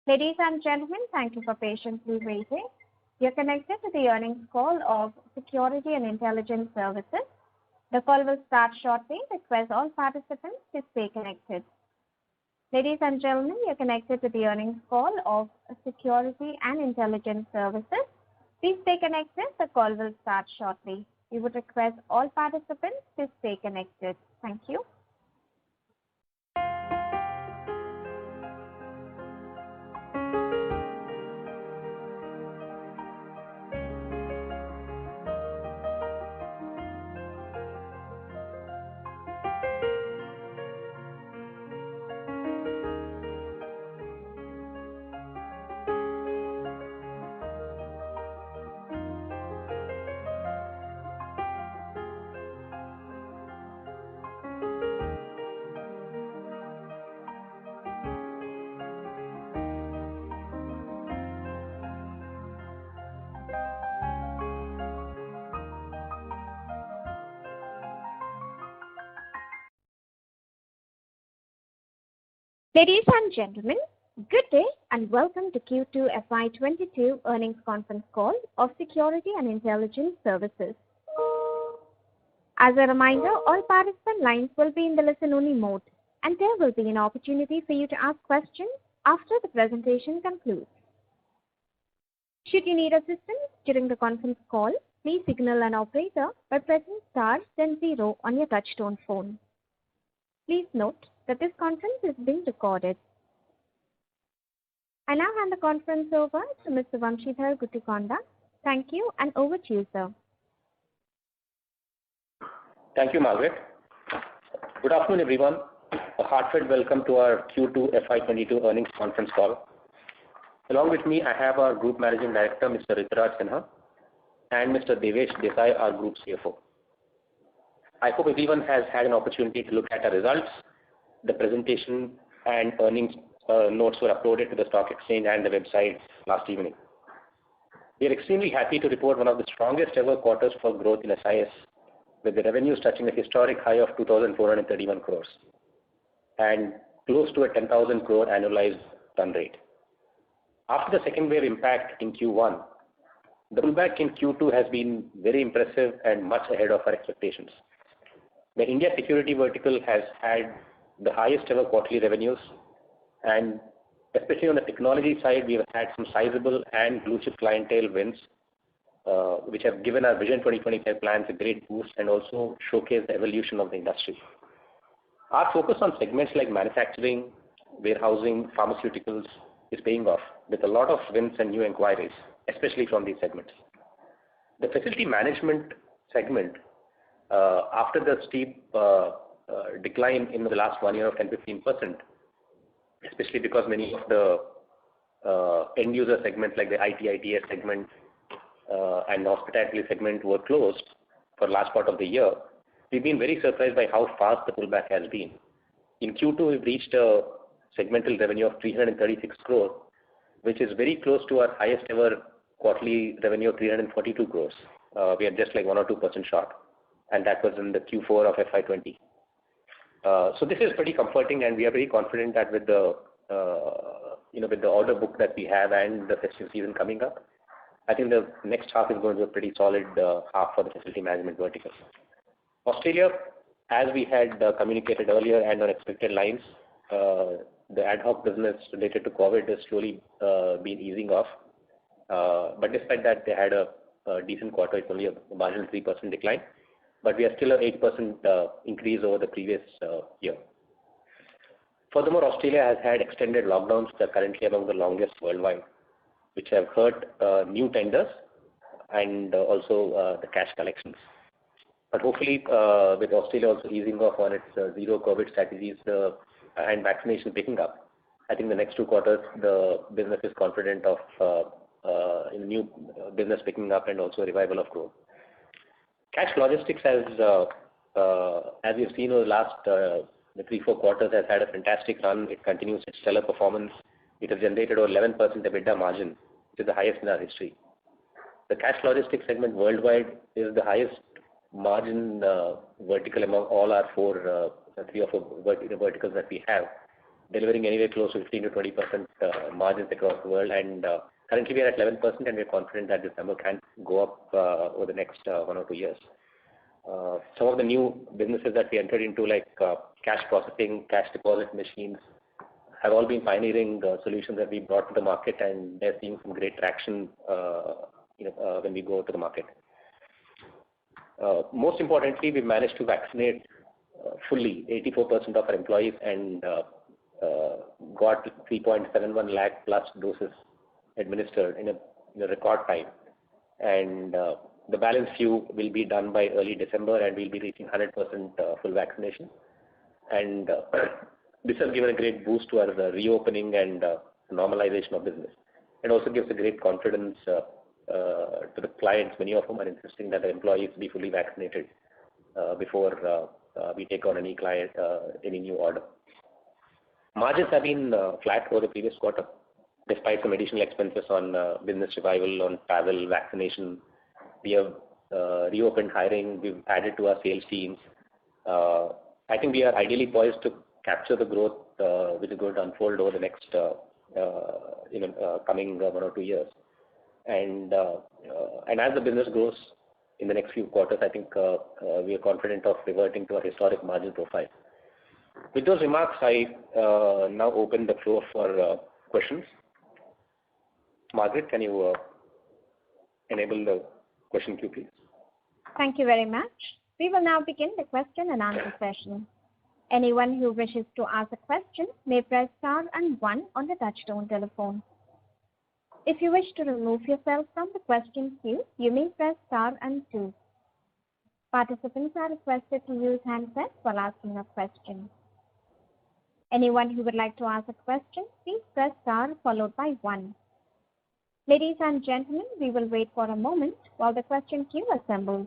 Ladies and gentlemen, thank you for patiently waiting. You're connected to the earnings call of Security and Intelligence Services. The call will start shortly. Request all participants to stay connected. Ladies and gentlemen, you're connected to the earnings call of Security and Intelligence Services. Please stay connected. The call will start shortly. We would request all participants to stay connected. Thank you. Ladies and gentlemen, good day and welcome to Q2 FY22 earnings conference call of Security and Intelligence Services. As a reminder, all participant lines will be in the listen-only mode, and there will be an opportunity for you to ask questions after the presentation concludes. Should you need assistance during the conference call, please signal an operator by pressing star then 0 on your touchtone phone. Please note that this conference is being recorded. I now hand the conference over to Mr. Vamshidhar Guttikonda. Thank you, and over to you, sir. Thank you, Margaret. Good afternoon, everyone. A heartfelt welcome to our Q2 FY22 earnings conference call. Along with me, I have our Group Managing Director, Mr. Rituraj Sinha, and Mr. Devesh Desai, our Group CFO. I hope everyone has had an opportunity to look at our results. The presentation and earnings notes were uploaded to the stock exchange and the website last evening. We are extremely happy to report one of the strongest ever quarters for growth in SIS, with the revenues touching a historic high of 2,431 crores and close to a 10,000 crore annualized run rate. After the second wave impact in Q1, the pullback in Q2 has been very impressive and much ahead of our expectations. The India security vertical has had the highest ever quarterly revenues, and especially on the technology side, we have had some sizable and blue chip clientele wins, which have given our Vision 2025 plans a great boost and also showcased the evolution of the industry. Our focus on segments like manufacturing, warehousing, pharmaceuticals is paying off with a lot of wins and new inquiries, especially from these segments. The facility management segment, after the steep decline in the last 1 year of 10-15%, especially because many of the end user segments like the IT/ITES segment and the hospitality segment were closed for last part of the year, we've been very surprised by how fast the pullback has been. In Q2, we've reached a segmental revenue of 336 crore, which is very close to our highest ever quarterly revenue of 342 crores. We are just like 1 or 2% short, and that was in the Q4 of FY20. So this is pretty comforting, and we are very confident that with the with the order book that we have and the festive season coming up, I think the next half is going to be a pretty solid half for the facility management vertical. Australia, as we had communicated earlier and on expected lines, the ad hoc business related to COVID has slowly been easing off. But despite that, they had a decent quarter. It's only a marginal 3% decline, but we are still an 8% increase over the previous year. Furthermore, Australia has had extended lockdowns that are currently among the longest worldwide, which have hurt new tenders and also the cash collections. But hopefully, with Australia also easing off on its zero COVID strategies and vaccination picking up, I think the next 2 quarters the business is confident of new business picking up and also revival of growth. Cash logistics has, as we've seen over the last 3-4 quarters, has had a fantastic run. It continues its stellar performance. It has generated over 11% EBITDA margin, which is the highest in our history. The cash logistics segment worldwide is the highest margin vertical among all our 3 or 4 verticals that we have, delivering anywhere close to 15 to 20% margins across the world. And currently we are at 11%, and we are confident that this number can go up over the next 1 or 2 years. Some of the new businesses that we entered into, like cash processing, cash deposit machines, have all been pioneering solutions that we brought to the market, and they're seeing some great traction when we go to the market. Most importantly, we managed to vaccinate fully 84% of our employees and got 3.71 lakh plus doses administered in a record time. And the balance few will be done by early December, and we'll be reaching 100% full vaccination. And this has given a great boost to our reopening and normalization of business. It also gives a great confidence to the clients, many of whom are insisting that the employees be fully vaccinated before we take on any client, any new order. Margins have been flat over the previous quarter, despite some additional expenses on business revival, on travel, vaccination. We have reopened hiring. We've added to our sales teams. I think we are ideally poised to capture the growth which is going to unfold over the next coming 1 or 2 years. And as the business grows in the next few quarters, I think we are confident of reverting to our historic margin profile. With those remarks, I now open the floor for questions. Margaret, can you enable the question queue, please? Thank you very much. We will now begin the question and answer session. Anyone who wishes to ask a question may press star and 1 on the touchtone telephone. If you wish to remove yourself from the question queue, you may press star and 2. Participants are requested to use handsets while asking a question. Anyone who would like to ask a question, please press star followed by 1. Ladies and gentlemen, we will wait for a moment while the question queue assembles.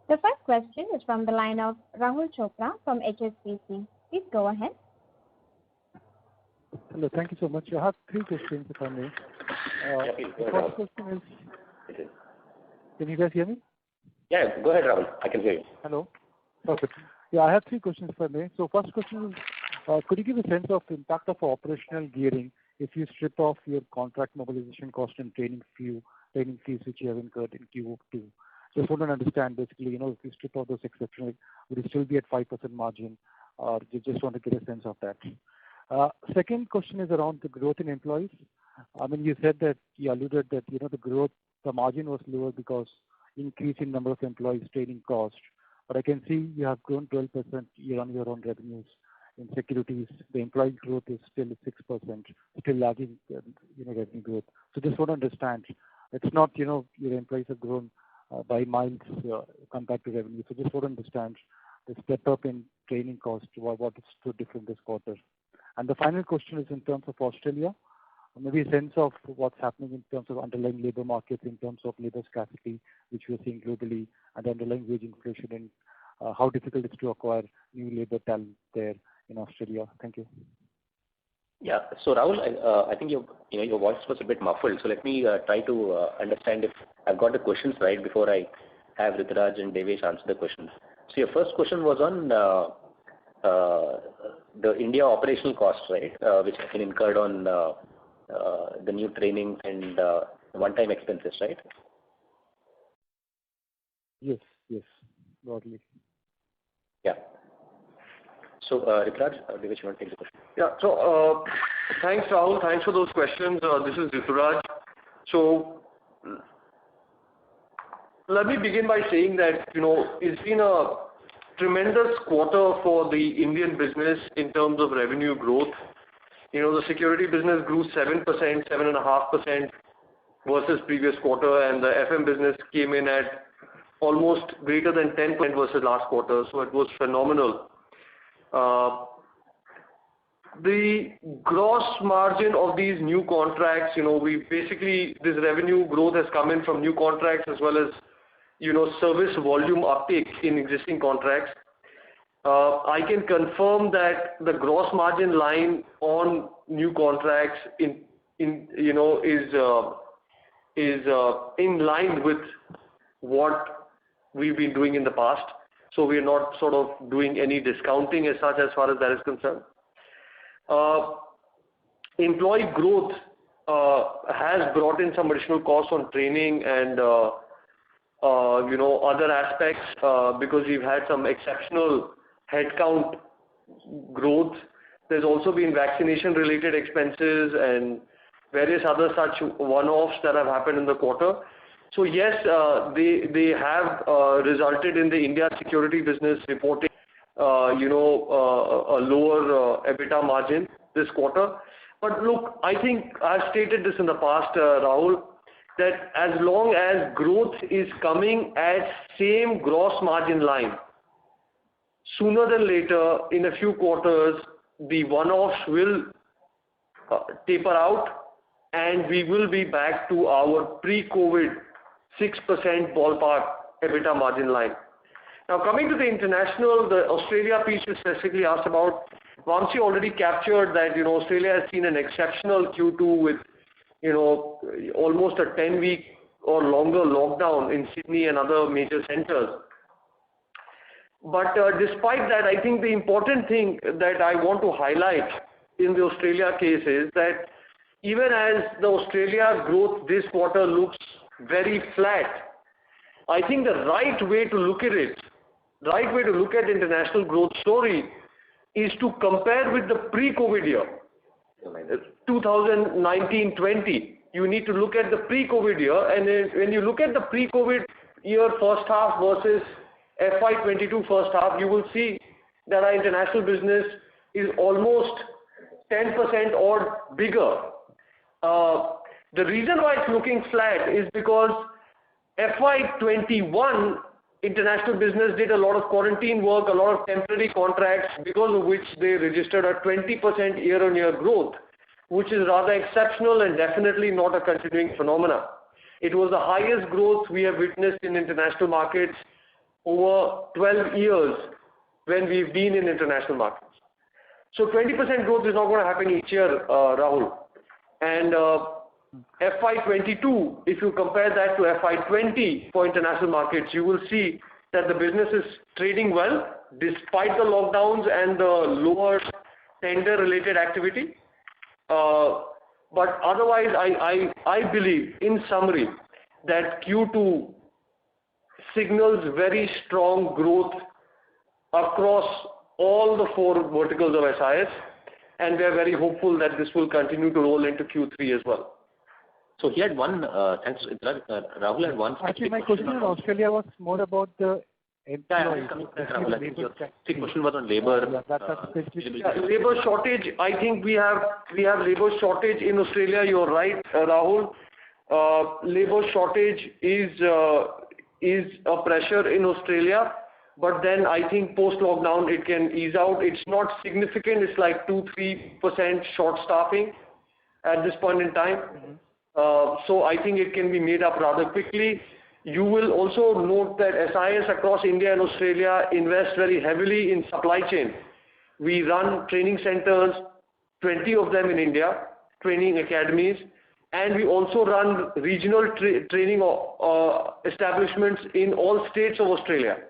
The first question is from the line of Rahul Chopra from HSBC. Please go ahead. Hello, thank you so much. I have 3 questions, if I may. The first question is, can you guys hear me? Yeah, go ahead, Rahul. I can hear you. Hello. Perfect. Yeah, I have 3 questions, if I may. So first question is, could you give a sense of impact of operational gearing if you strip off your contract mobilization cost and training fees which you have incurred in Q2? Just want to understand, basically, if you strip off those exceptional, would it still be at 5% margin, or you just want to get a sense of that? Second question is around the growth in employees. I mean, you said that you alluded that the margin was lower because increase in number of employees, training cost. But I can see you have grown 12% year-on-year on revenues. In securities, the employee growth is still 6%, still lagging revenue growth. So just want to understand, it's not your employees have grown by miles compared to revenue. So just want to understand the step up in training cost, what is so different this quarter. And the final question is in terms of Australia, maybe a sense of what's happening in terms of underlying labor markets, in terms of labor scarcity, which we are seeing globally, and underlying wage inflation, and how difficult it is to acquire new labor talent there in Australia. Thank you. Yeah. So Rahul, I think your voice was a bit muffled. So let me try to understand if I've got the questions right before I have Rituraj and Devesh answer the questions. So your first question was on the India operational costs, right, which have been incurred on the new trainings and one-time expenses, right? Yes, broadly. Yeah. So, Rituraj, Devesh, you want to take the question? Yeah. So, thanks, Rahul. Thanks for those questions. This is Rituraj. So, let me begin by saying that, it's been a tremendous quarter for the Indian business in terms of revenue growth. The security business grew 7%, 7.5% versus previous quarter, and the FM business came in at almost greater than 10% versus last quarter. So it was phenomenal. The gross margin of these new contracts, this revenue growth has come in from new contracts as well as, service volume uptake in existing contracts. I can confirm that the gross margin line on new contracts is is in line with what we've been doing in the past. So we're not sort of doing any discounting as such as far as that is concerned. Employee growth has brought in some additional costs on training and other aspects because we've had some exceptional headcount growth. There's also been vaccination-related expenses and various other such one-offs that have happened in the quarter. So yes, they have resulted in the India security business reporting, a lower EBITDA margin this quarter. But look, I think I've stated this in the past, Rahul, that as long as growth is coming at same gross margin line, sooner than later, in a few quarters, the one-offs will taper out and we will be back to our pre-COVID 6% ballpark EBITDA margin line. Now coming to the international, the Australia piece you specifically asked about, Vamsi already captured that, Australia has seen an exceptional Q2 with, almost a 10-week or longer lockdown in Sydney and other major centers. But despite that, I think the important thing that I want to highlight in the Australia case is that even as the Australia growth this quarter looks very flat, I think the right way to look at it, right way to look at the international growth story is to compare with the pre-COVID year, 2019-20. You need to look at the pre-COVID year, and when you look at the pre-COVID year first half versus FY22 first half, you will see that our international business is almost 10% or bigger. The reason why it's looking flat is because FY21 international business did a lot of quarantine work, a lot of temporary contracts, because of which they registered a 20% year-on-year growth, which is rather exceptional and definitely not a continuing phenomena. It was the highest growth we have witnessed in international markets over 12 years when we've been in international markets. So 20% growth is not going to happen each year, Rahul. And FY22, if you compare that to FY20 for international markets, you will see that the business is trading well despite the lockdowns and the lower tender-related activity. But otherwise, I believe, in summary, that Q2 signals very strong growth across all the four verticals of SIS, and we are very hopeful that this will continue to roll into Q3 as well. So he had one, thanks, Rahul had one. Actually, my question in Australia was more about the employees. The question was on labor. Labor shortage, I think we have labor shortage in Australia, you're right, Rahul. Labor shortage is a pressure in Australia, but then I think post-lockdown it can ease out. It's not significant, it's like 2-3% short staffing at this point in time. So I think it can be made up rather quickly. You will also note that SIS across India and Australia invest very heavily in supply chain. We run training centers, 20 of them in India, training academies, and we also run regional training establishments in all states of Australia.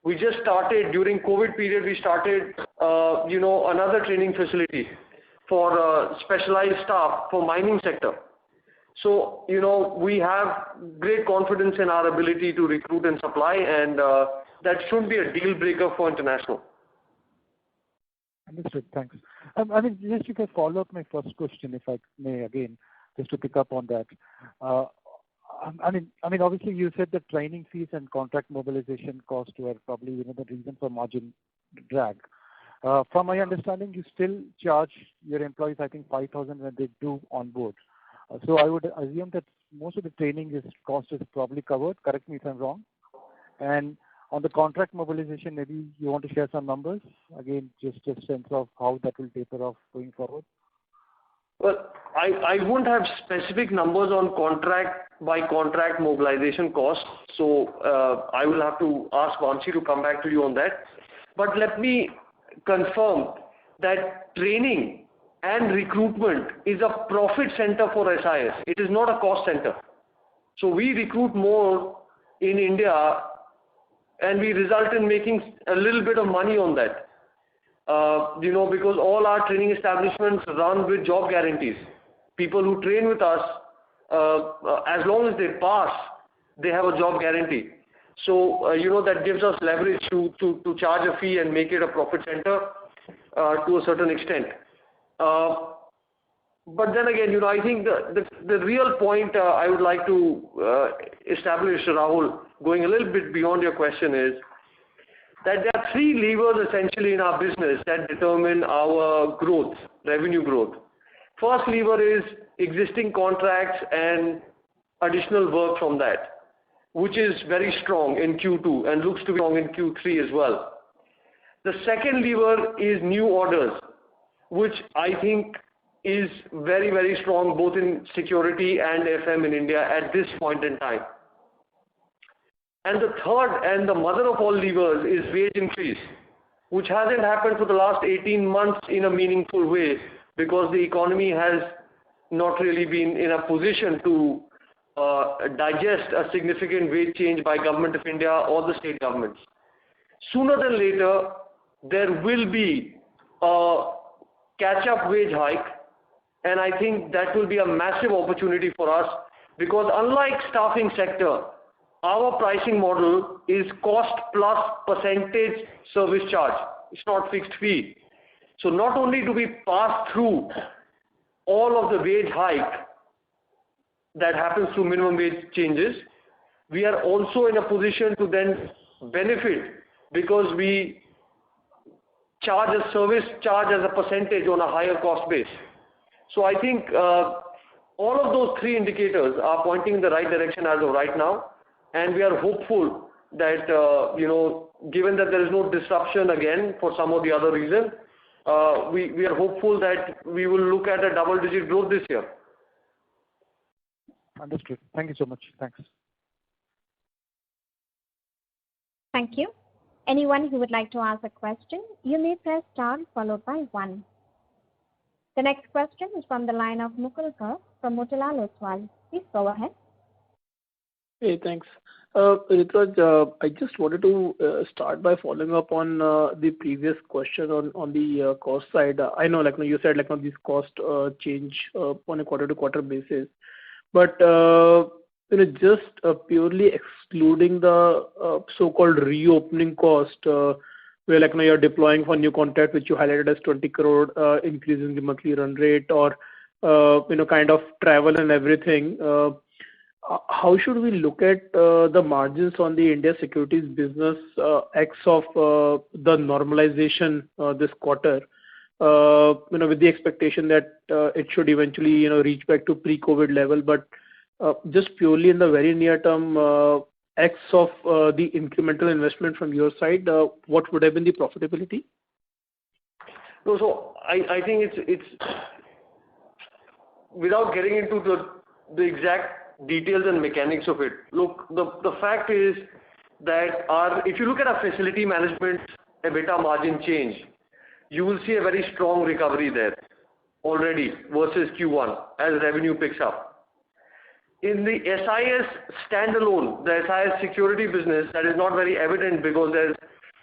We just started, during COVID period, we started, another training facility for specialized staff for mining sector. So, we have great confidence in our ability to recruit and supply, and that shouldn't be a deal breaker for international. Understood, thanks. Just if I follow up my first question, if I may again, just to pick up on that. Obviously you said that training fees and contract mobilization costs were probably the reason for margin drag. From my understanding, you still charge your employees, I think, 5,000 when they do on board. So I would assume that most of the training cost is probably covered. Correct me if I'm wrong. And on the contract mobilization, maybe you want to share some numbers again, just a sense of how that will taper off going forward. Well, I won't have specific numbers on contract by contract mobilization costs, so I will have to ask Vamsi to come back to you on that. But let me confirm that training and recruitment is a profit center for SIS. It is not a cost center. So we recruit more in India and we result in making a little bit of money on that. Because all our training establishments run with job guarantees. People who train with us, as long as they pass, they have a job guarantee. So, that gives us leverage to charge a fee and make it a profit center to a certain extent. But then again, I think the real point I would like to establish, Rahul, going a little bit beyond your question, is that there are three levers essentially in our business that determine our growth, revenue growth. First lever is existing contracts and additional work from that, which is very strong in Q2 and looks to be strong in Q3 as well. The second lever is new orders, which I think is very, very strong both in security and FM in India at this point in time. And the third and the mother of all levers is wage increase, which hasn't happened for the last 18 months in a meaningful way because the economy has not really been in a position to digest a significant wage change by Government of India or the state governments. Sooner than later, there will be a catch-up wage hike, and I think that will be a massive opportunity for us because unlike staffing sector, our pricing model is cost plus percentage service charge. It's not fixed fee. So not only do we pass through all of the wage hike that happens through minimum wage changes, we are also in a position to then benefit because we charge a service charge as a percentage on a higher cost base. So I think all of those three indicators are pointing in the right direction as of right now. And we are hopeful that, given that there is no disruption again for some or the other reason, we are hopeful that we will look at a double-digit growth this year. Understood. Thank you so much. Thanks. Thank you. Anyone who would like to ask a question, you may press star followed by 1. The next question is from the line of Mukul Garg from Motilal Oswal. Please go ahead. Hey, thanks. Rituraj, I just wanted to start by following up on the previous question on the cost side. I know, you said, these costs change on a quarter-to-quarter basis. But, just purely excluding the so-called reopening cost, where, you're deploying for new contract, which you highlighted as 20 crore increase in the monthly run rate or, kind of travel and everything. How should we look at the margins on the India securities business ex of the normalization this quarter, with the expectation that it should eventually, reach back to pre-COVID level, but just purely in the very near term, ex of the incremental investment from your side, what would have been the profitability? No, so I think it's without getting into the exact details and mechanics of it. Look, the fact is that if you look at our facility management EBITDA margin change, you will see a very strong recovery there already versus Q1 as revenue picks up. In the SIS standalone, the SIS security business, that is not very evident because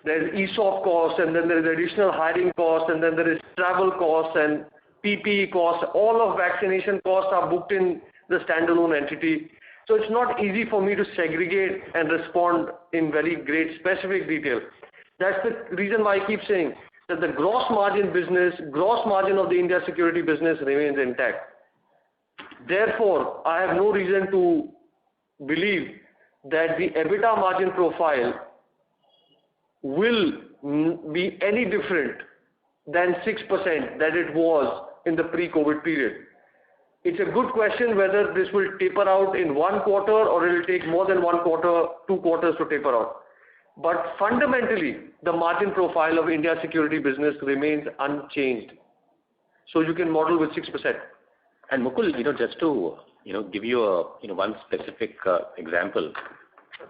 there's ESOP costs and then there is additional hiring costs and then there is travel costs and PPE costs. All of vaccination costs are booked in the standalone entity. So it's not easy for me to segregate and respond in very great specific detail. That's the reason why I keep saying that the gross margin of the India security business remains intact. Therefore, I have no reason to believe that the EBITDA margin profile will be any different than 6% that it was in the pre-COVID period. It's a good question whether this will taper out in one quarter or it will take more than 1 quarter, 2 quarters to taper out. But fundamentally, the margin profile of India security business remains unchanged. So you can model with 6%. And Mukul, just to give you one specific example,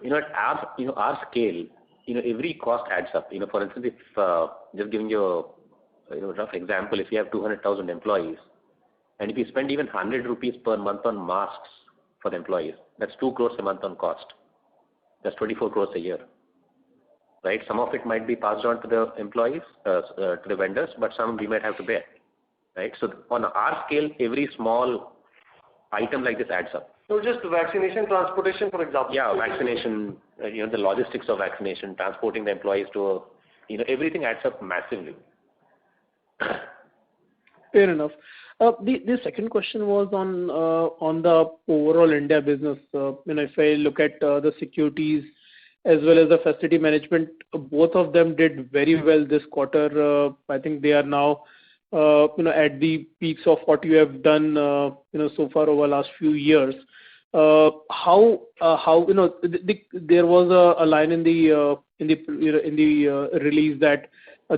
at our scale, every cost adds up. For instance, if just giving you rough example, if you have 200,000 employees, and if you spend even 100 rupees per month on masks for the employees, that's 2 crores a month on cost. That's 24 crores a year, right? Some of it might be passed on to the employees, to the vendors, but some we might have to bear, right? So on our scale, every small item like this adds up. So just vaccination, transportation, for example. Yeah, vaccination, the logistics of vaccination, transporting the employees to, everything adds up massively. Fair enough. The second question was on the overall India business. If I look at the securities as well as the facility management, both of them did very well this quarter. I think they are now at the peaks of what you have done so far over the last few years. How there was a line in the release that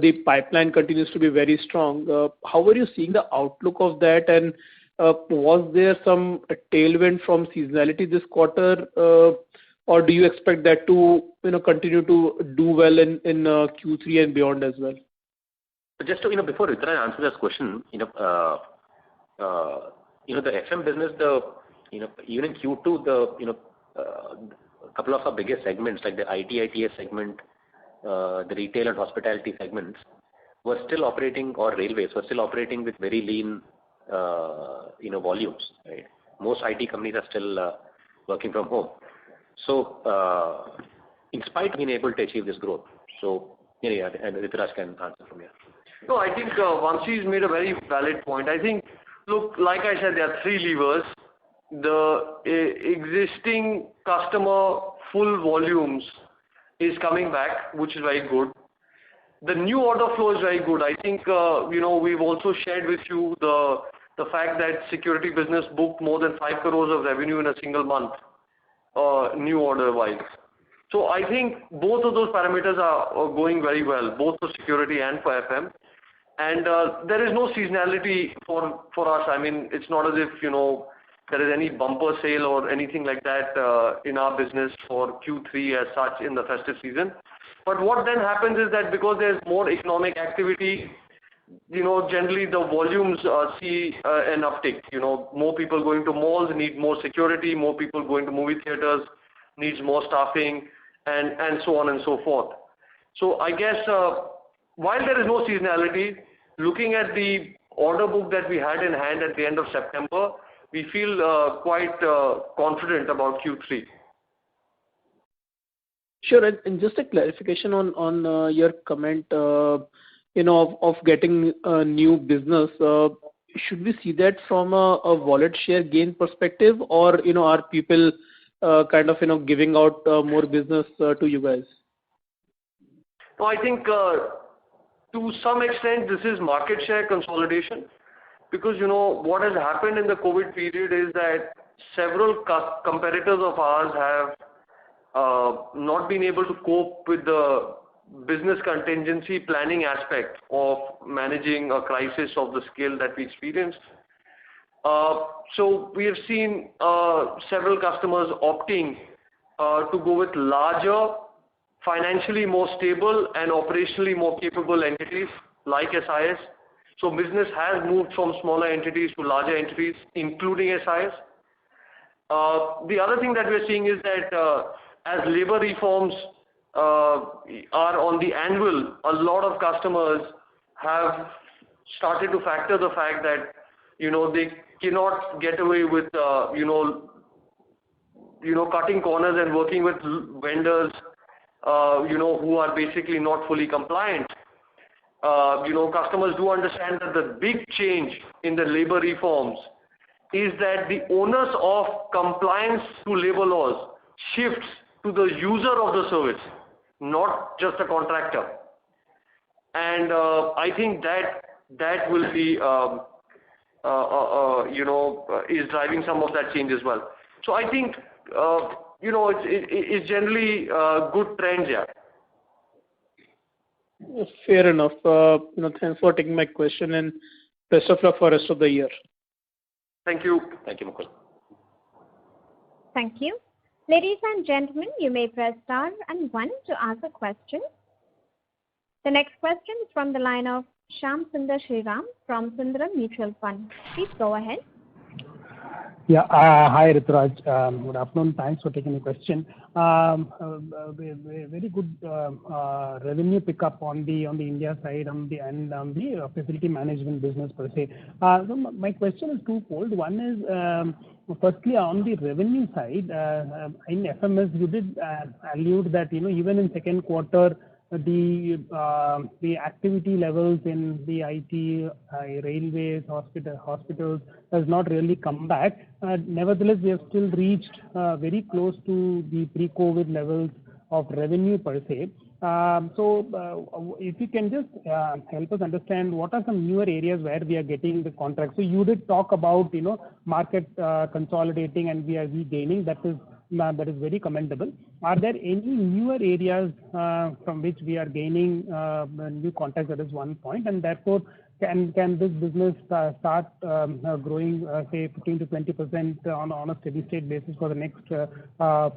the pipeline continues to be very strong. How are you seeing the outlook of that, and was there some tailwind from seasonality this quarter, or do you expect that to continue to do well in Q3 and beyond as well? Just to, before Ritra answers this question, the FM business, even in Q2, a couple of our biggest segments like the IT/ITES segment, the retail and hospitality segments were still operating, or railways were still operating with very lean, volumes. Right? Most IT companies are still working from home. So, in spite of being able to achieve this growth, so and Rituraj can answer from here. No, I think Vamsi's made a very valid point. I think, look, like I said, there are 3 levers. The existing customer full volumes is coming back, which is very good. The new order flow is very good. I think, we've also shared with you the fact that security business booked more than 5 crores of revenue in a single month, new order wise. So I think both of those parameters are going very well, both for security and for FM. And there is no seasonality for us. I mean, it's not as if, there is any bumper sale or anything like that in our business for Q3 as such in the festive season. But what then happens is that because there's more economic activity, generally the volumes see an uptick. More people going to malls need more security, more people going to movie theaters needs more staffing, and so on and so forth. So I guess while there is no seasonality, looking at the order book that we had in hand at the end of September, we feel quite confident about Q3. Sure, and just a clarification on your comment, of getting a new business. Should we see that from a wallet share gain perspective, or are people kind of giving out more business to you guys? No, I think to some extent this is market share consolidation, because what has happened in the COVID period is that several competitors of ours have not been able to cope with the business contingency planning aspect of managing a crisis of the scale that we experienced. So we have seen several customers opting to go with larger, financially more stable and operationally more capable entities like SIS. So business has moved from smaller entities to larger entities, including SIS. The other thing that we're seeing is that as labor reforms are on the anvil, a lot of customers have started to factor the fact that they cannot get away with cutting corners and working with vendors who are basically not fully compliant. Customers do understand that the big change in the labor reforms is that the onus of compliance to labor laws shifts to the user of the service, not just a contractor. And I think that will be, is driving some of that change as well. So I think, it's generally good trends here. Fair enough. Thanks for taking my question, and best of luck for the rest of the year. Thank you. Thank you, Mukul. Thank you. Ladies and gentlemen, you may press star and 1 to ask a question. The next question is from the line of Shyam Sundar Shriram from Sundaram Mutual Fund. Please go ahead. Yeah. Hi, Rituraj. Good afternoon. Thanks for taking the question. Very good revenue pickup on the India side and on the facility management business per se. So my question is twofold. One is, firstly, on the revenue side, in FMS, you did allude that, even in second quarter, the activity levels in the IT, railways, hospitals has not really come back. Nevertheless, we have still reached very close to the pre-COVID levels of revenue per se. So if you can just help us understand what are some newer areas where we are getting the contracts. So you did talk about, market consolidating and we are regaining. That is very commendable. Are there any newer areas from which we are gaining new contacts? That is one point. And therefore, can this business start growing, say, 15 to 20% on a steady state basis for the next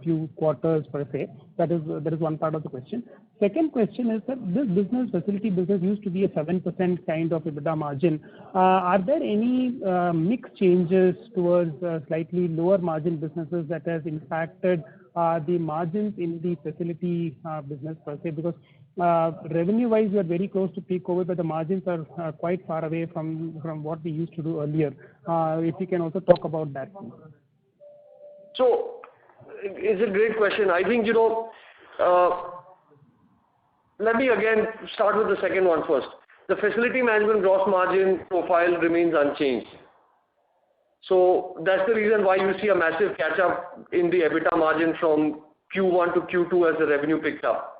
few quarters per se? That is one part of the question. Second question is that this business, facility business, used to be a 7% kind of EBITDA margin. Are there any mix changes towards slightly lower margin businesses that has impacted the margins in the facility business per se? Because revenue-wise, we are very close to pre-COVID, but the margins are quite far away from what we used to do earlier. If you can also talk about that. So it's a great question. I think, let me again start with the second one first. The facility management gross margin profile remains unchanged. So that's the reason why you see a massive catch-up in the EBITDA margin from Q1 to Q2 as the revenue picked up.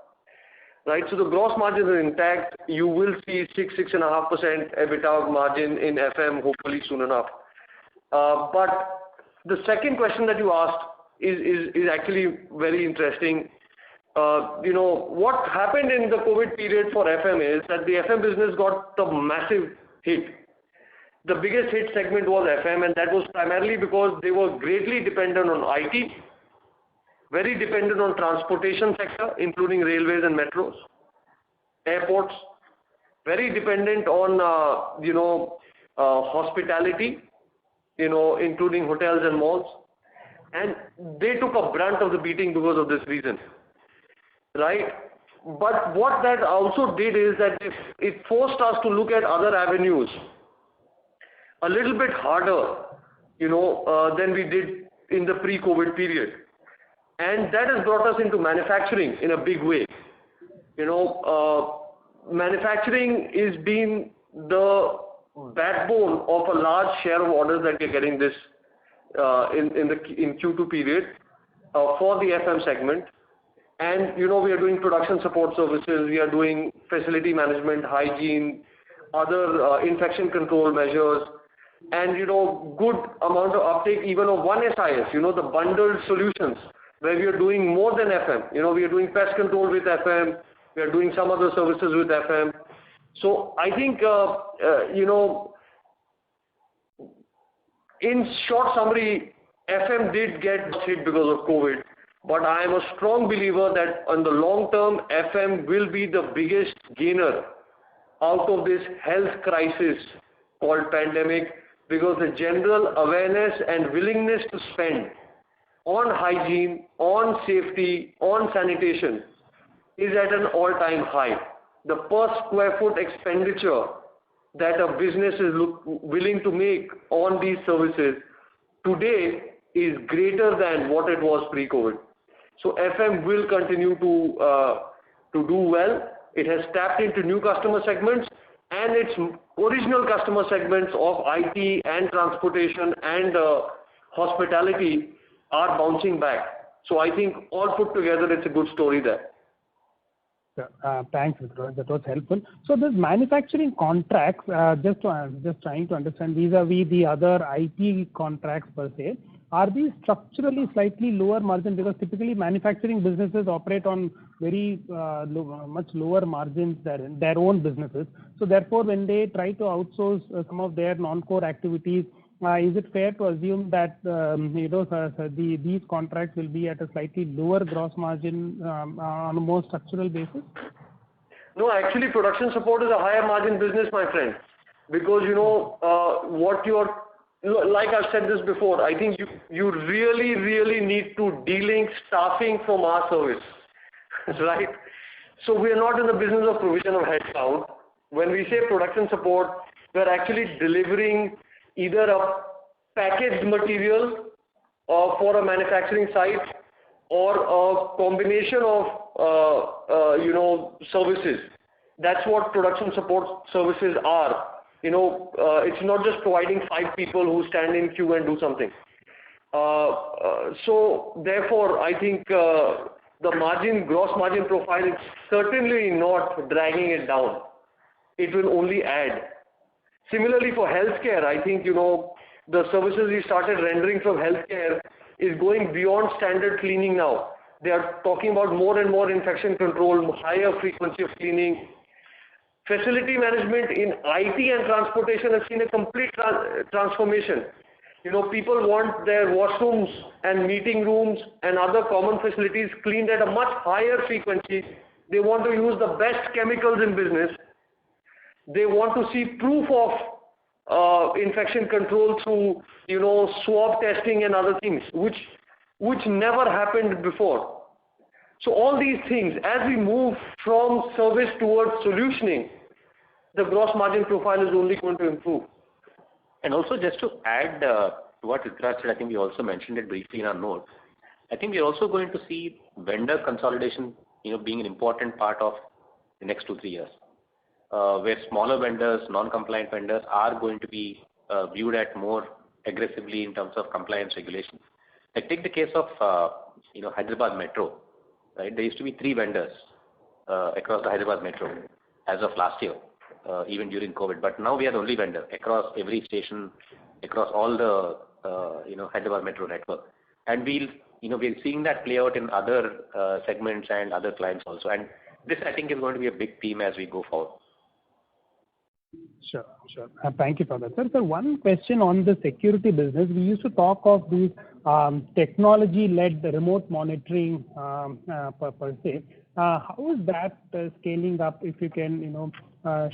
Right, so the gross margins are intact. You will see 6.5% EBITDA margin in FM hopefully soon enough. But the second question that you asked is actually very interesting. What happened in the COVID period for FM is that the FM business got a massive hit. The biggest hit segment was FM, and that was primarily because they were greatly dependent on IT, very dependent on transportation sector, including railways and metros, airports, very dependent on, hospitality, including hotels and malls. And they took a brunt of the beating because of this reason, right? But what that also did is that it forced us to look at other avenues a little bit harder, than we did in the pre-COVID period. And that has brought us into manufacturing in a big way. Manufacturing is being the backbone of a large share of orders that we're getting this in Q2 period for the FM segment. And, we are doing production support services, we are doing facility management, hygiene, other infection control measures, and, good amount of uptake even of one SIS, the bundled solutions, where we are doing more than FM. We are doing pest control with FM, we are doing some other services with FM. So I think, in short summary, FM did get hit because of COVID, but I am a strong believer that on the long term, FM will be the biggest gainer out of this health crisis called pandemic, because the general awareness and willingness to spend on hygiene, on safety, on sanitation is at an all-time high. The per square foot expenditure that a business is willing to make on these services today is greater than what it was pre-COVID. So FM will continue to do well. It has tapped into new customer segments, and its original customer segments of IT and transportation and hospitality are bouncing back. So I think all put together, it's a good story there. Thanks, Rituraj. That was helpful. So this manufacturing contracts, just trying to understand vis-a-vis the other IT contracts per se, are these structurally slightly lower margin? Because typically manufacturing businesses operate on very much lower margins than their own businesses. So therefore, when they try to outsource some of their non-core activities, is it fair to assume that these contracts will be at a slightly lower gross margin on a more structural basis? No, actually, production support is a higher margin business, my friend, because like I've said this before, I think you really need to de-link staffing from our service, right? So we are not in the business of provision of headcount. When we say production support, we're actually delivering either a packaged material for a manufacturing site or a combination of services. That's what production support services are. It's not just providing 5 people who stand in queue and do something. So therefore, I think the gross margin profile is certainly not dragging it down. It will only add. Similarly for healthcare, I think, the services we started rendering from healthcare is going beyond standard cleaning now. They are talking about more and more infection control, higher frequency of cleaning. Facility management in IT and transportation has seen a complete transformation. People want their washrooms and meeting rooms and other common facilities cleaned at a much higher frequency. They want to use the best chemicals in business. They want to see proof of infection control through, swab testing and other things, which never happened before. So all these things, as we move from service towards solutioning, the gross margin profile is only going to improve. And also just to add to what Rituraj said, I think we also mentioned it briefly in our note. I think we're also going to see vendor consolidation, being an important part of the next 2-3 years, where smaller vendors, non-compliant vendors are going to be viewed at more aggressively in terms of compliance regulations. Like take the case of Hyderabad Metro, right? There used to be 3 vendors across the Hyderabad Metro as of last year, even during COVID. But now we are the only vendor across every station, across all the Hyderabad Metro network, and we're seeing that play out in other segments and other clients also. And this, I think, is going to be a big theme as we go forward. Sure. Thank you for that, sir. So one question on the security business. We used to talk of these technology-led remote monitoring per se. How is that scaling up? If you can,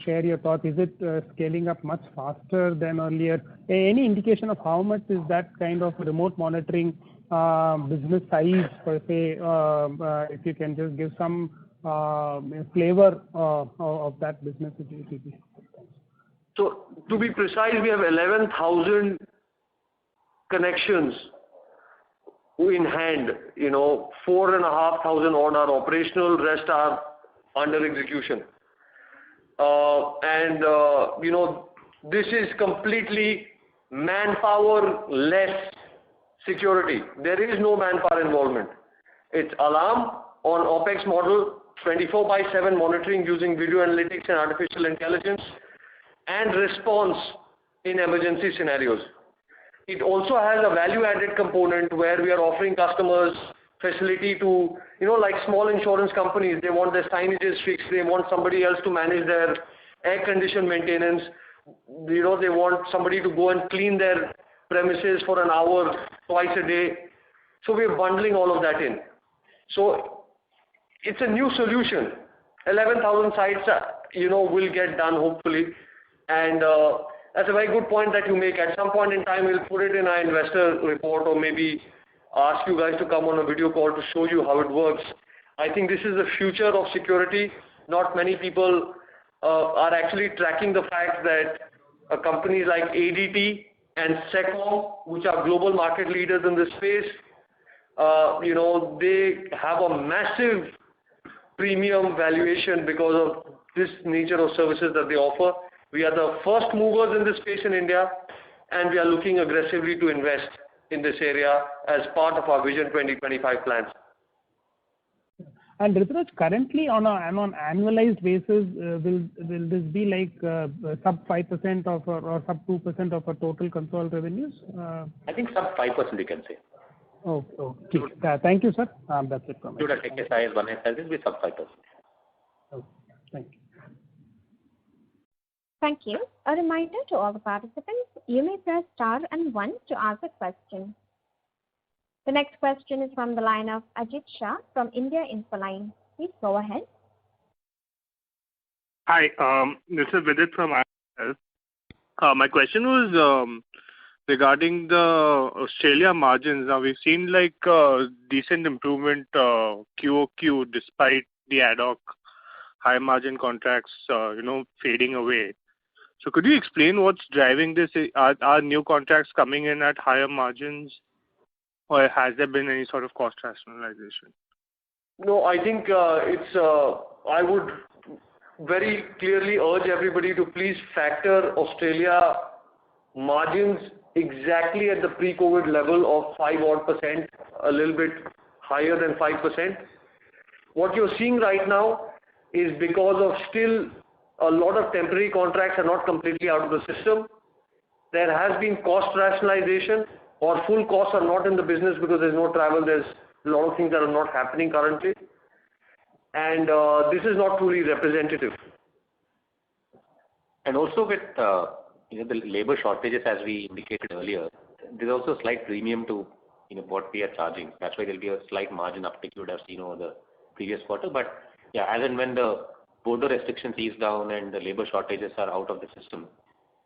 share your thoughts. Is it scaling up much faster than earlier? Any indication of how much is that kind of remote monitoring business size per se? If you can just give some flavor of that business, it will be. So to be precise, we have 11,000 connections in hand. 4,500 on our operational, rest are under execution. This is completely manpower-less security. There is no manpower involvement. It's alarm on OPEX model, 24/7 monitoring using video analytics and artificial intelligence, and response in emergency scenarios. It also has a value-added component where we are offering customers facility to, like small insurance companies, they want their signages fixed, they want somebody else to manage their air condition maintenance, they want somebody to go and clean their premises for an hour twice a day. So we're bundling all of that in. So it's a new solution. 11,000 sites, will get done hopefully. And that's a very good point that you make. At some point in time, we'll put it in our investor report or maybe ask you guys to come on a video call to show you how it works. I think this is the future of security. Not many people are actually tracking the fact that companies like ADT and Secom, which are global market leaders in this space, they have a massive premium valuation because of this nature of services that they offer. We are the first movers in this space in India, and we are looking aggressively to invest in this area as part of our Vision 2025 plans. And Rituraj, currently on an annualized basis, will this be like sub 5% of or sub 2% of our total consolidated revenues? I think sub 5% we can say. Okay. Thank you, sir. That's it from me. Should I take a size, one size will be sub 5%. Okay. Thank you. Thank you. A reminder to all the participants, you may press star and 1 to ask a question. The next question is from the line of Ajit Shah from India Infoline. Please go ahead. Hi, this is Vidit from IIFL. My question was regarding the Australia margins. Now, we've seen like decent improvement QOQ despite the ad hoc high margin contracts, fading away. So could you explain what's driving this? Are new contracts coming in at higher margins, or has there been any sort of cost rationalization? No, I think I would very clearly urge everybody to please factor Australia margins exactly at the pre-COVID level of 5% a little bit higher than 5%. What you're seeing right now is because of still a lot of temporary contracts are not completely out of the system. There has been cost rationalization, or full costs are not in the business because there's no travel, there's a lot of things that are not happening currently. And this is not truly representative. And also with the labor shortages, as we indicated earlier, there's also a slight premium to what we are charging. That's why there'll be a slight margin uptick you would have seen over the previous quarter. But yeah, as and when the border restrictions ease down and the labor shortages are out of the system,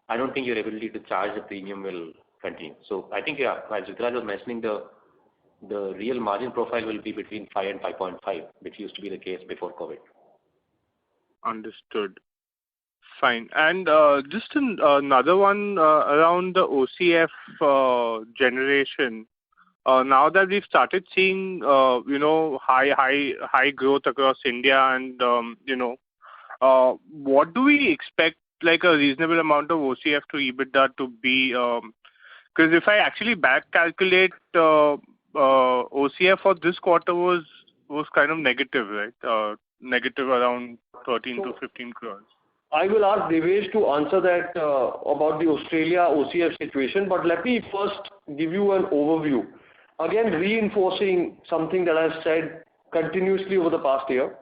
I don't think your ability to charge the premium will continue. So I think, yeah, as Rituraj was mentioning, the real margin profile will be between 5 and 5.5, which used to be the case before COVID. Understood. Fine. And just another one around the OCF generation. Now that we've started seeing, high growth across India, and what do we expect, like a reasonable amount of OCF to EBITDA to be? Because if I actually back calculate, OCF for this quarter was kind of negative, right? Negative around 13 to 15 crores. I will ask Devesh to answer that about the Australia OCF situation, but let me first give you an overview. Again, reinforcing something that I've said continuously over the past year.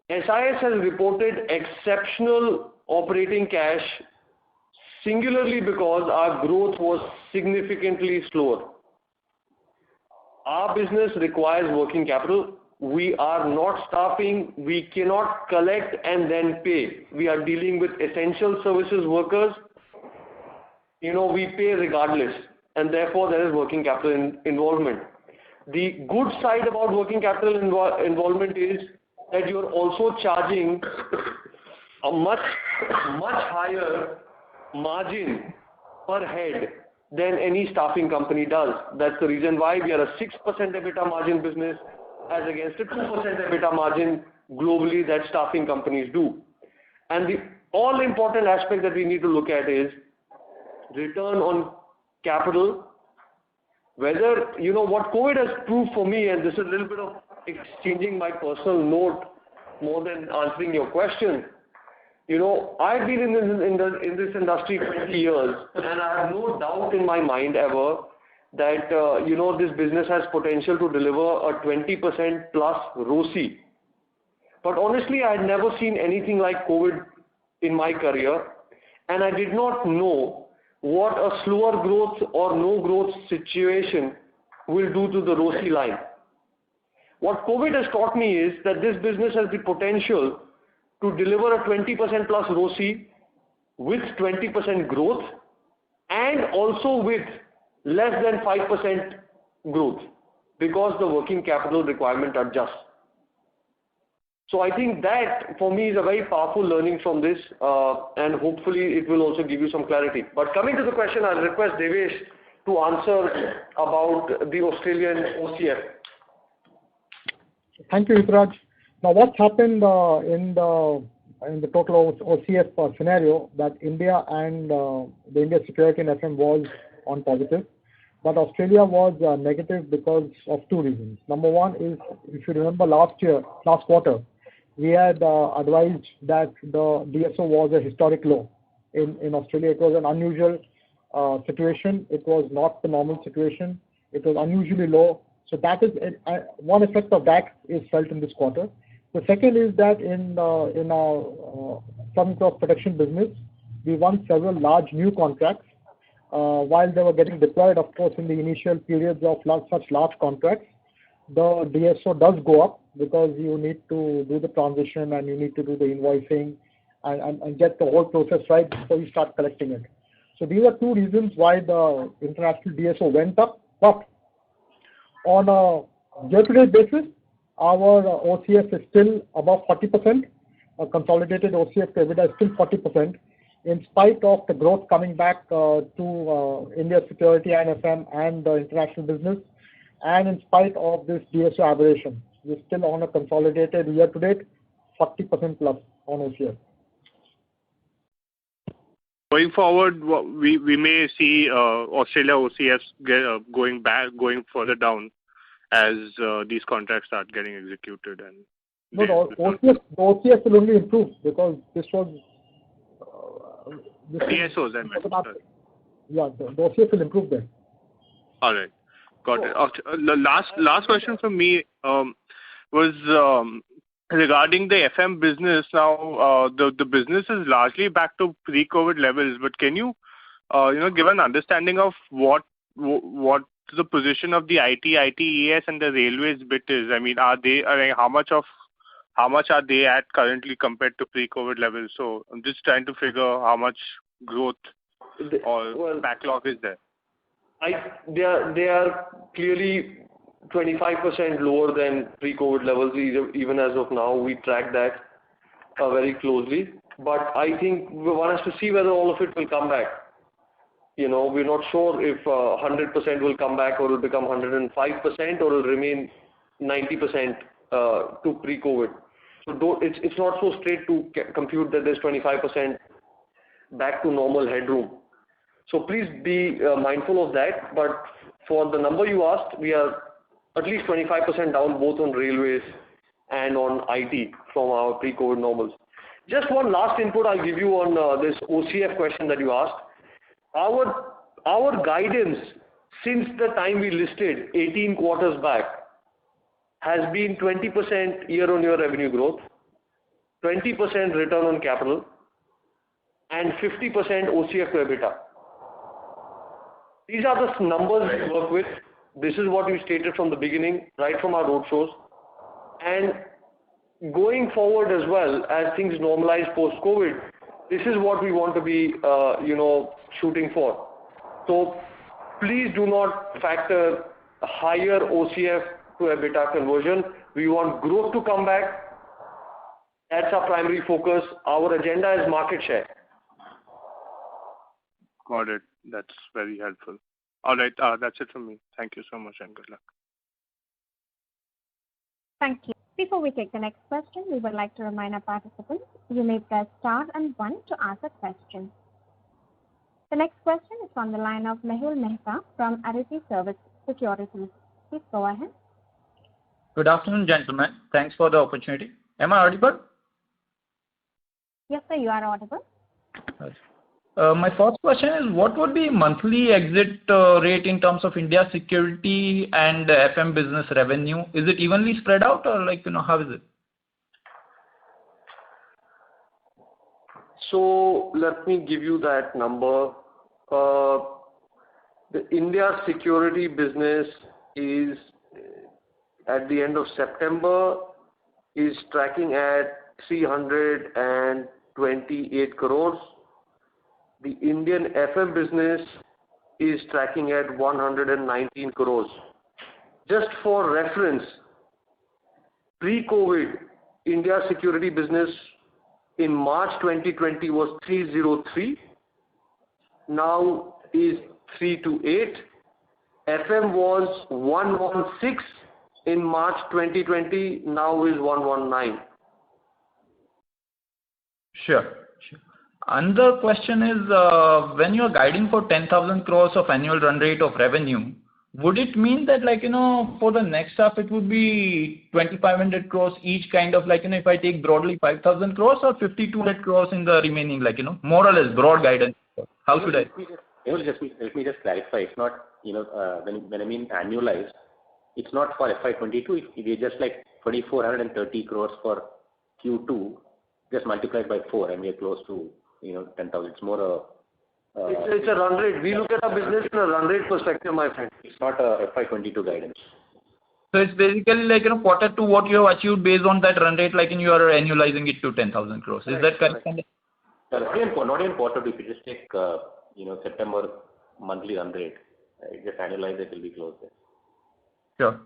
SIS has reported exceptional operating cash singularly because our growth was significantly slower. Our business requires working capital. We are not staffing. We cannot collect and then pay. We are dealing with essential services workers. We pay regardless, and therefore there is working capital involvement. The good side about working capital involvement is that you are also charging a much higher margin per head than any staffing company does. That's the reason why we are a 6% EBITDA margin business as against a 2% EBITDA margin globally that staffing companies do. And the all important aspect that we need to look at is return on capital. Whether, what COVID has proved for me, and this is a little bit of exchanging my personal note more than answering your question. I've been in this industry 20 years, and I have no doubt in my mind ever that, this business has potential to deliver a 20% plus ROCE. But honestly, I had never seen anything like COVID in my career, and I did not know what a slower growth or no growth situation will do to the ROCE line. What COVID has taught me is that this business has the potential to deliver a 20% plus ROCE with 20% growth and also with less than 5% growth because the working capital requirement adjusts. So I think that for me is a very powerful learning from this, and hopefully it will also give you some clarity. But coming to the question, I'll request Devesh to answer about the Australian OCF. Thank you, Rituraj. Now, what's happened in the total OCF scenario, that India and the India Security and FM was on positive, but Australia was negative because of two reasons. Number one is, if you remember last quarter, we had advised that the DSO was a historic low in Australia. It was an unusual situation. It was not the normal situation. It was unusually low. So that is one effect of that is felt in this quarter. The second is that in our Southern Cross Protection business, we won several large new contracts. While they were getting deployed, of course, in the initial periods of such large contracts, the DSO does go up because you need to do the transition and you need to do the invoicing and get the whole process right before you start collecting it. So these are two reasons why the international DSO went up. But on a year-to-date basis, our OCF is still above 40%. Consolidated OCF to EBITDA is still 40%, in spite of the growth coming back to India Security, IFM, and the international business, and in spite of this DSO aberration. We're still on a consolidated year-to-date 40% plus on OCF. Going forward, we may see Australia OCFs going further down as these contracts start getting executed. And no, the OCF will only improve because this was DSOs. Yeah, the OCF will improve there. All right, got it. The last question from me was regarding the FM business. Now the business is largely back to pre-COVID levels, but can you give an understanding of what the position of the IT, ITES and the railways bit is? I mean, how much are they at currently compared to pre-COVID levels? So I'm just trying to figure how much growth or backlog is there. They are clearly 25% lower than pre-COVID levels. Even as of now, we track that very closely. But I think one has to see whether all of it will come back. We're not sure if 100% will come back or will become 105% or will remain 90% to pre-COVID. So it's not so straight to compute that there's 25% back to normal headroom. So please be mindful of that. But for the number you asked, we are at least 25% down both on railways and on IT from our pre-COVID normals. Just one last input I'll give you on this OCF question that you asked. Our guidance since the time we listed 18 quarters back has been 20% year-on-year revenue growth, 20% return on capital, and 50% OCF to EBITDA. These are the numbers we work with. This is what we stated from the beginning, right from our roadshows. And going forward as well, as things normalize post-COVID, this is what we want to be, shooting for. So please do not factor higher OCF to EBITDA conversion. We want growth to come back. That's our primary focus. Our agenda is market share. Got it. That's very helpful. All right, that's it from me. Thank you so much and good luck. Thank you. Before we take the next question, we would like to remind our participants, you may press star and 1 to ask a question. The next question is on the line of Mehul Mehta from Arati Service Securities. Please go ahead. Good afternoon, gentlemen. Thanks for the opportunity. Am I audible? Yes, sir, you are audible. My first question is, what would be monthly exit rate in terms of India security and FM business revenue? Is it evenly spread out or how is it? So let me give you that number. The India security business is at the end of September is tracking at 328 crores. The Indian FM business is tracking at 119 crores. Just for reference, pre-COVID, India security business in March 2020 was 303, now is 328. FM was 116 in March 2020, now is 119. Sure. Another question is, when you are guiding for 10,000 crores of annual run rate of revenue, would it mean that for the next half it would be 2,500 crores each kind of if I take broadly 5,000 crores or 5,200 crores in the remaining more or less broad guidance? How should I? Let me just clarify. It's not, when I mean annualized, it's not for FY22. It's just 2,430 crores for Q2, just multiplied by 4 and we are close to 10,000. It's more it's a run rate. We look at our business in a run rate perspective, my friend. It's not a FY22 guidance. So it's basically like, quarter to what you have achieved based on that run rate, like you are annualizing it to 10,000 crores. Is that correct? Not in quarter two. If you just take, September monthly run rate, just annualize it, will be close there. Sure.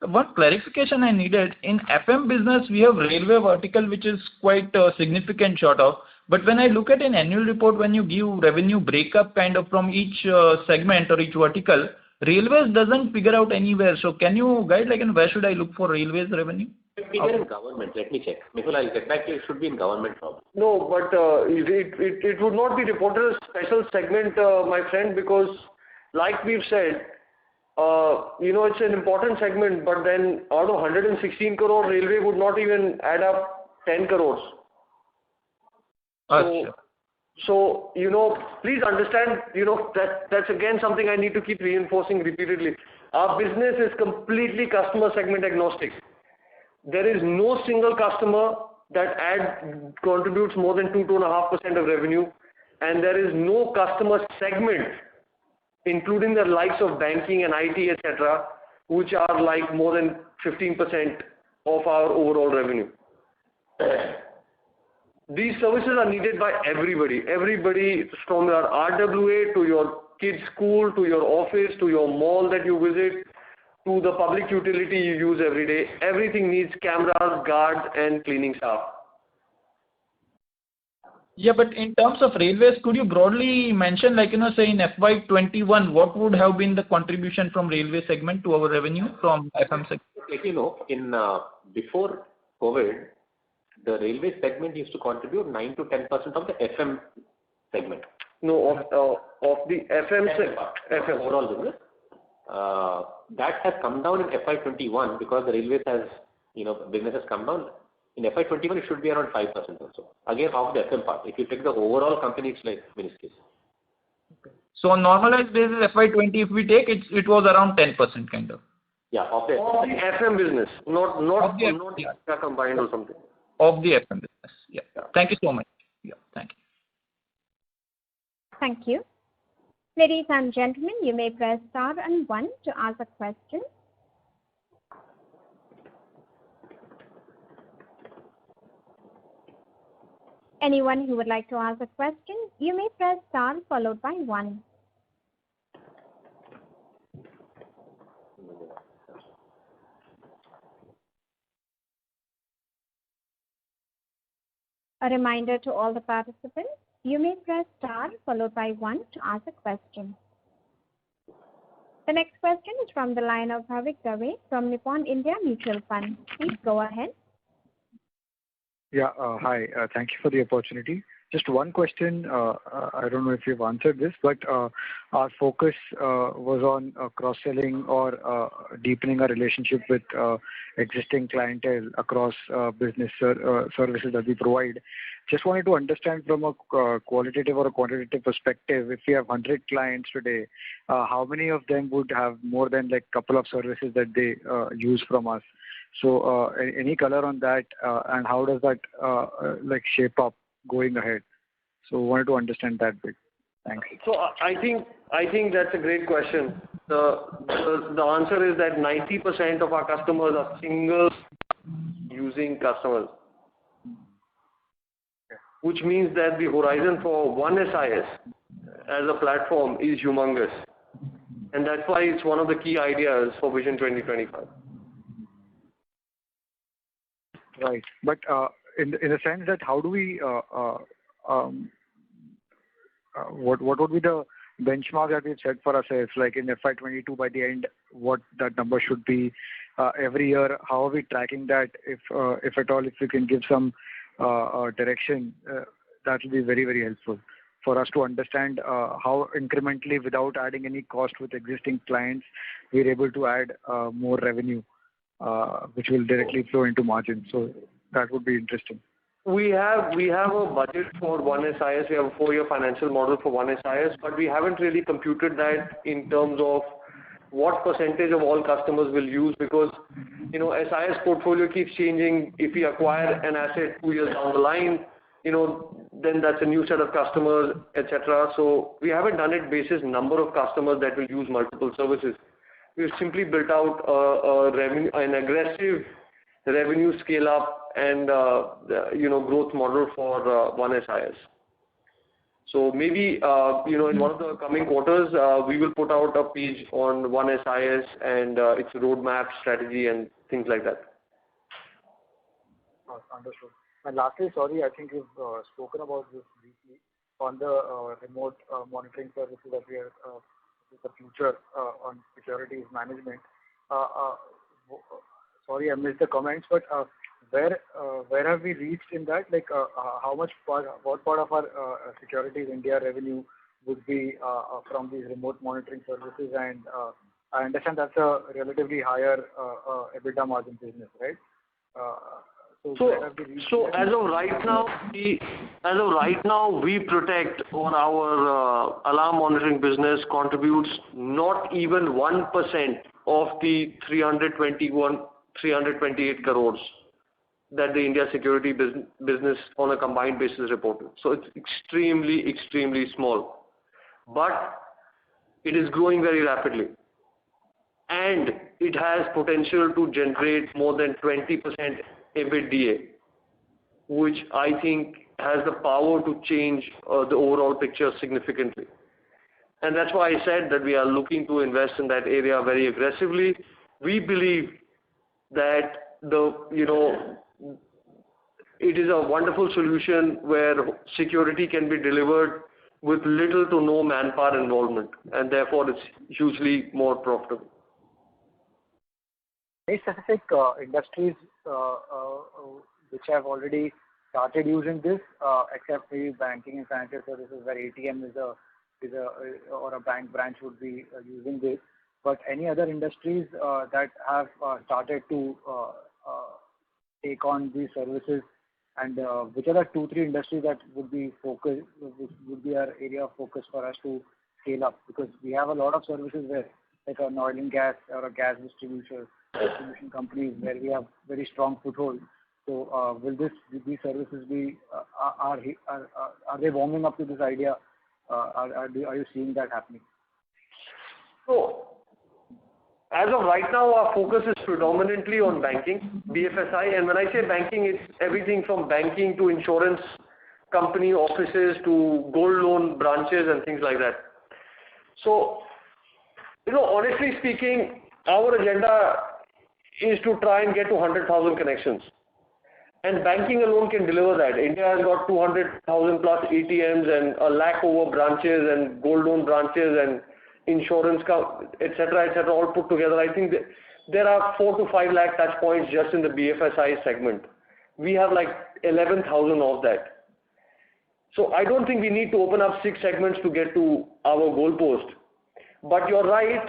One clarification I needed. In FM business, we have railway vertical, which is quite significant short of. But when I look at an annual report, when you give revenue breakup kind of from each segment or each vertical, railways doesn't figure out anywhere. So can you guide, where should I look for railways revenue? It will be there in government. Let me check. Mehul, I'll get back to you. It should be in government probably. No, but it would not be reported as special segment, my friend, because like we've said, it's an important segment, but then out of 116 crore, railway would not even add up 10 crores. So, please understand, that's again something I need to keep reinforcing repeatedly. Our business is completely customer segment agnostic. There is no single customer that contributes more than 2.5% of revenue, and there is no customer segment, including the likes of banking and IT, etc., which are like more than 15% of our overall revenue. These services are needed by everybody. Everybody from your RWA to your kid's school, to your office, to your mall that you visit, to the public utility you use every day. Everything needs cameras, guards, and cleaning staff. Yeah, but in terms of railways, could you broadly mention, say in FY21, what would have been the contribution from railway segment to our revenue from FM segment? Let you know, before COVID, the railway segment used to contribute 9 to 10% of the FM segment. No, of the FM overall business. That has come down in FY21 because the railways business has come down. In FY21, it should be around 5% also. Again, of the FM part. If you take the overall company, it's like minuscule. Okay. So on normalized basis, FY20, if we take it was around 10% kind of. Yeah, of the FM business, not combined or something. Of the FM business. Yeah. Thank you so much. Yeah. Thank you. Thank you. Ladies and gentlemen, you may press star and 1 to ask a question. Anyone who would like to ask a question, you may press star followed by 1. A reminder to all the participants, you may press star followed by 1 to ask a question. The next question is from the line of Bhavik Dave from Nippon India Mutual Fund. Please go ahead. Yeah, hi. Thank you for the opportunity. Just one question. I don't know if you've answered this, but our focus was on cross-selling or deepening our relationship with existing clientele across business services that we provide. Just wanted to understand from a qualitative or a quantitative perspective, if we have 100 clients today, how many of them would have more than like couple of services that they use from us? So any color on that, and how does that shape up going ahead? So wanted to understand that bit. Thanks. So I think that's a great question. The answer is that 90% of our customers are single using customers, which means that the horizon for one SIS as a platform is humongous, and that's why it's one of the key ideas for Vision 2025. Right, but in the sense that how do we what would be the benchmark that we've set for ourselves, like in FY22 by the end, what that number should be every year? How are we tracking that? If at all, if we can give some direction, that will be very, very helpful for us to understand how incrementally, without adding any cost with existing clients, we're able to add more revenue, which will directly flow into margin. So that would be interesting. We have a budget for one SIS. We have a 4-year financial model for one SIS, but we haven't really computed that in terms of what percentage of all customers will use, because SIS portfolio keeps changing. If we acquire an asset 2 years down the line, then that's a new set of customers, etc. So we haven't done it basis number of customers that will use multiple services. we've simply built out an aggressive revenue scale up and growth model for One SIS. So maybe in one of the coming quarters we will put out a page on One SIS and its roadmap, strategy, and things like that. Understood. And lastly, sorry, I think you've spoken about this briefly on the remote monitoring services that we are the future on securities management. Sorry, I missed the comments, but where have we reached in that? Like, what part of our Securities India revenue would be from these remote monitoring services? And I understand that's a relatively higher EBITDA margin business, right? So as of right now, we protect on our alarm monitoring business contributes not even 1% of the 328 crores that the India security business on a combined basis reported. So it's extremely, extremely small, but it is growing very rapidly, and it has potential to generate more than 20% EBITDA, which I think has the power to change the overall picture significantly. And that's why I said that we are looking to invest in that area very aggressively. We believe that it is a wonderful solution where security can be delivered with little to no manpower involvement, and therefore it's hugely more profitable. Any specific industries which have already started using this, except maybe banking and financial services, where ATM or a bank branch would be using this, but any other industries that have started to take on these services, and which are the 2-3 industries that would be our area of focus for us to scale up? Because we have a lot of services where, like an oil and gas or a gas distribution companies, where we have very strong foothold. So will these services be are they warming up to this idea? Are you seeing that happening? So as of right now, our focus is predominantly on banking, BFSI, and when I say banking, it's everything from banking to insurance company offices to gold loan branches and things like that. So, honestly speaking, our agenda is to try and get to 100,000 connections. And banking alone can deliver that. India has got 200,000 plus ATMs and a lakh over branches and gold loan branches and insurance, etc., all put together. I think there are 4 to 5 lakh touch points just in the BFSI segment. We have like 11,000 of that. So I don't think we need to open up 6 segments to get to our goalpost. But you're right,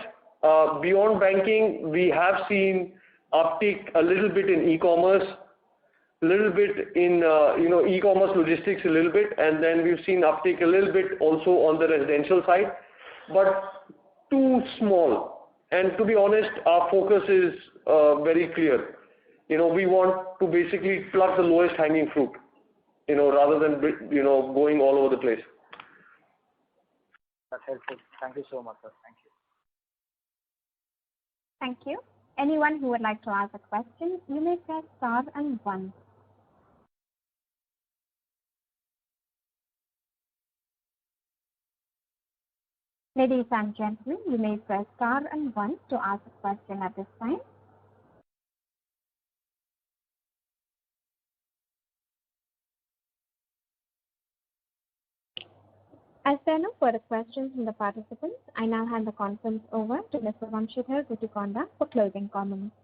beyond banking, we have seen uptick a little bit in e-commerce, a little bit in e-commerce logistics a little bit, and then we've seen uptick a little bit also on the residential side, but too small. And to be honest, our focus is very clear. We want to basically pluck the lowest hanging fruit, rather than going all over the place. That's helpful. Thank you so much, sir. Thank you. Thank you. Anyone who would like to ask a question, you may press star and 1. Ladies and gentlemen, you may press star and 1 to ask a question at this time. As there are no further questions from the participants, I now hand the conference over to Mr. Vamshidhar Guttikonda for closing comments.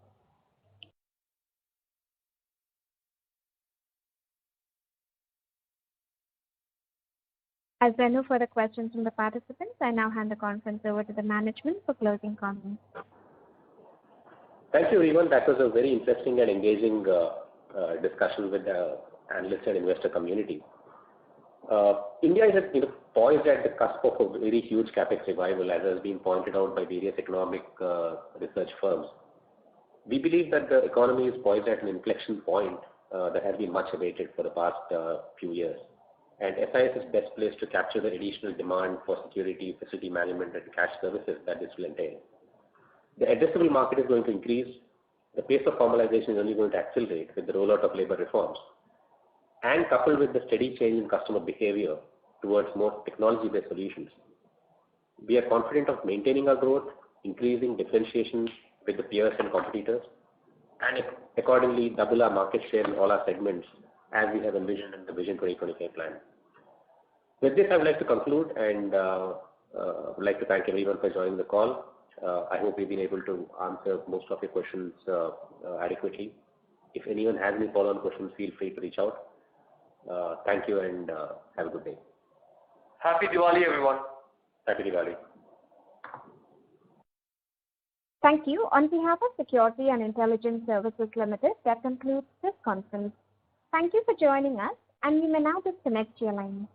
As there are no further questions from the participants, I now hand the conference over to the management for closing comments. Thank you, everyone. That was a very interesting and engaging discussion with the analyst and investor community. India is poised at the cusp of a very huge capex revival, as has been pointed out by various economic research firms. We believe that the economy is poised at an inflection point that has been much awaited for the past few years. And SIS is best placed to capture the additional demand for security, facility management, and cash services that this will entail. The addressable market is going to increase. The pace of formalization is only going to accelerate with the rollout of labor reforms. And coupled with the steady change in customer behavior towards more technology-based solutions, we are confident of maintaining our growth, increasing differentiation with the peers and competitors, and accordingly double our market share in all our segments as we have envisioned in the Vision 2025 plan. With this, I would like to conclude and would like to thank everyone for joining the call. I hope we've been able to answer most of your questions adequately. If anyone has any follow-on questions, feel free to reach out. Thank you and have a good day. Happy Diwali, everyone. Happy Diwali. Thank you. On behalf of Security and Intelligence Services Limited, that concludes this conference. Thank you for joining us, and you may now disconnect your line.